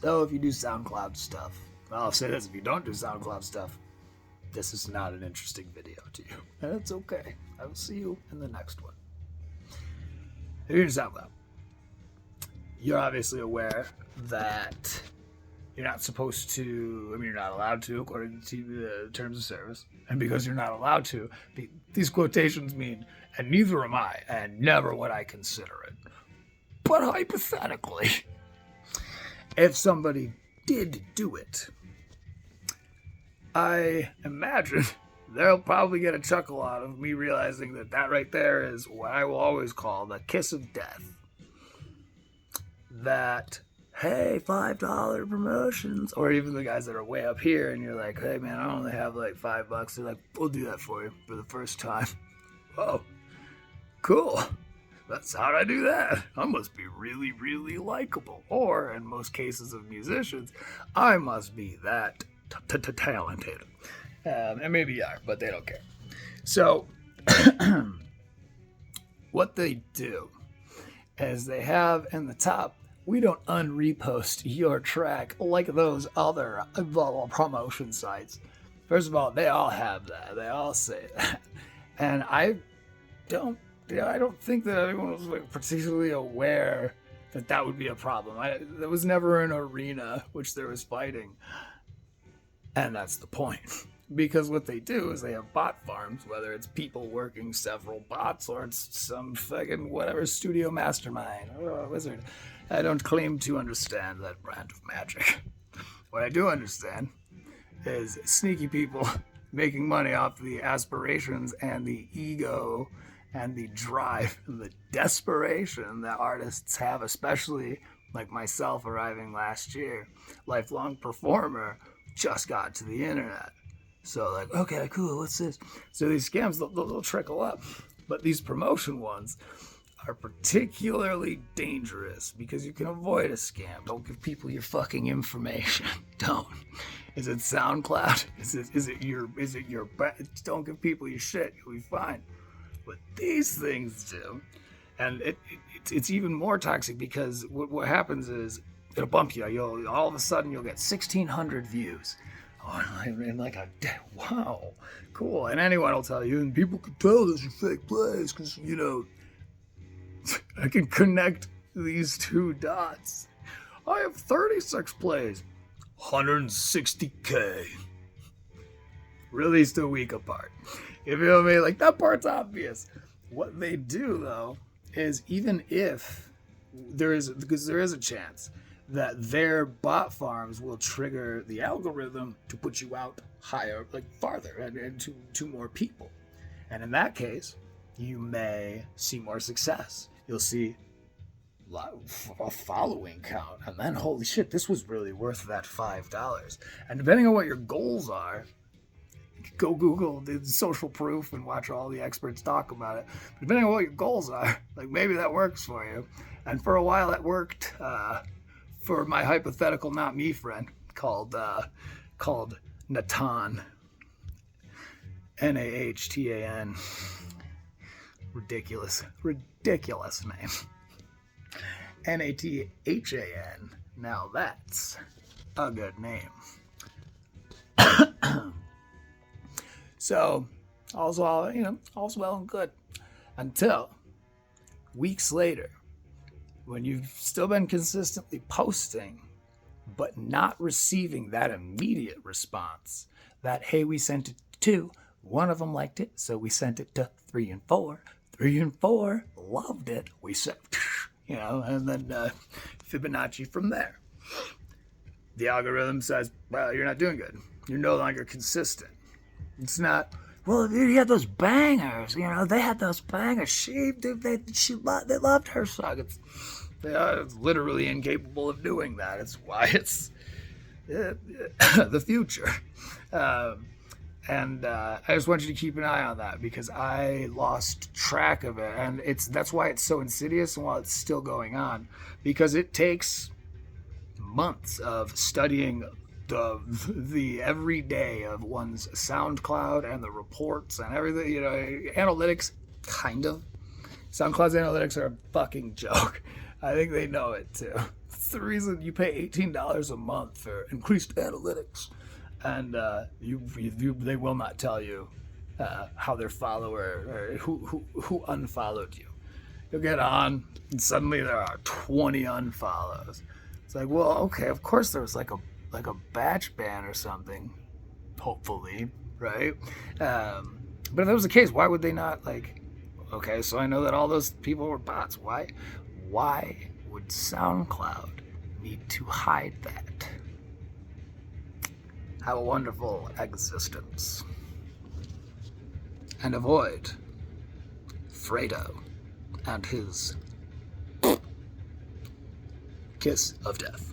So if you do SoundCloud stuff, I'll say this, if you don't do SoundCloud stuff, this is not an interesting video to you. And it's okay. I will see you in the next one. If you're in SoundCloud, you're obviously aware that you're not supposed to, you're not allowed to, according to the terms of service. And because you're not allowed to, these quotations mean, and neither am I, and never would I consider it. But hypothetically, if somebody did do it, I imagine they'll probably get a chuckle out of me realizing that right there is what I will always call the kiss of death. That, hey, $5 promotions, or even the guys that are way up here and you're like, hey man, I only have like $5. They're like, we'll do that for you for the first time. Whoa, cool. That's how I do that. I must be really, really likable. Or in most cases of musicians, I must be that talented. And maybe you are, but they don't care. So what they do is they have in the top, we don't unrepost your track like those other promotion sites. First of all, they all have that. They all say that. And I don't think that anyone was like particularly aware that would be a problem. There was never an arena which there was fighting. And that's the point. Because what they do is they have bot farms, whether it's people working several bots or it's some fucking whatever studio mastermind or a wizard. I don't claim to understand that brand of magic. What I do understand is sneaky people making money off the aspirations and the ego and the drive and the desperation that artists have, especially like myself arriving last year, lifelong performer, just got to the internet. So like, okay, cool, what's this? So these scams, they'll trickle up. But these promotion ones are particularly dangerous because you can avoid a scam. Don't give people your fucking information. Don't. Is it SoundCloud? Is it your don't give people your shit. You'll be fine. But these things do. And it's even more toxic because what happens is it'll bump you. All of a sudden you'll get 1,600 views. Oh, and like wow, cool. And anyone will tell you, and people can tell this is fake plays because, I can connect these two dots. I have 36 plays, 160K. Released a week apart. You feel me? Like, that part's obvious. What they do, though, is even if because there is a chance that their bot farms will trigger the algorithm to put you out higher, like farther, and to more people. And in that case, you may see more success. You'll see a following count, and then holy shit, this was really worth that $5. And depending on what your goals are, go Google the social proof and watch all the experts talk about it. But depending on what your goals are, like maybe that works for you. And for a while that worked for my hypothetical not me friend called Natan. Nahtan. Ridiculous name. Nathan. Now that's a good name. So, all's well and good. Until weeks later, when you've still been consistently posting, but not receiving that immediate response, that, hey, we sent it to 2, one of them liked it, so we sent it to 3 and 4. 3 and 4 loved it. We said, and then Fibonacci from there. The algorithm says, well, you're not doing good. You're no longer consistent. It's not, well, you had those bangers, they had those bangers. They loved her song. They are literally incapable of doing that. It's why it's the future. And I just want you to keep an eye on that because I lost track of it. And that's why it's so insidious and while it's still going on. Because it takes months of studying the everyday of one's SoundCloud and the reports and everything, analytics, kind of. SoundCloud's analytics are a fucking joke. I think they know it too. It's the reason you pay $18 a month for increased analytics, and they will not tell you how their follower or who unfollowed you. You'll get on, and suddenly there are 20 unfollows. It's like, well, okay, of course there was like a batch ban or something, hopefully, right? But if that was the case, why would they not like? Okay, so I know that all those people were bots. Why would SoundCloud need to hide that? Have a wonderful existence. And avoid Fredo and his kiss of death.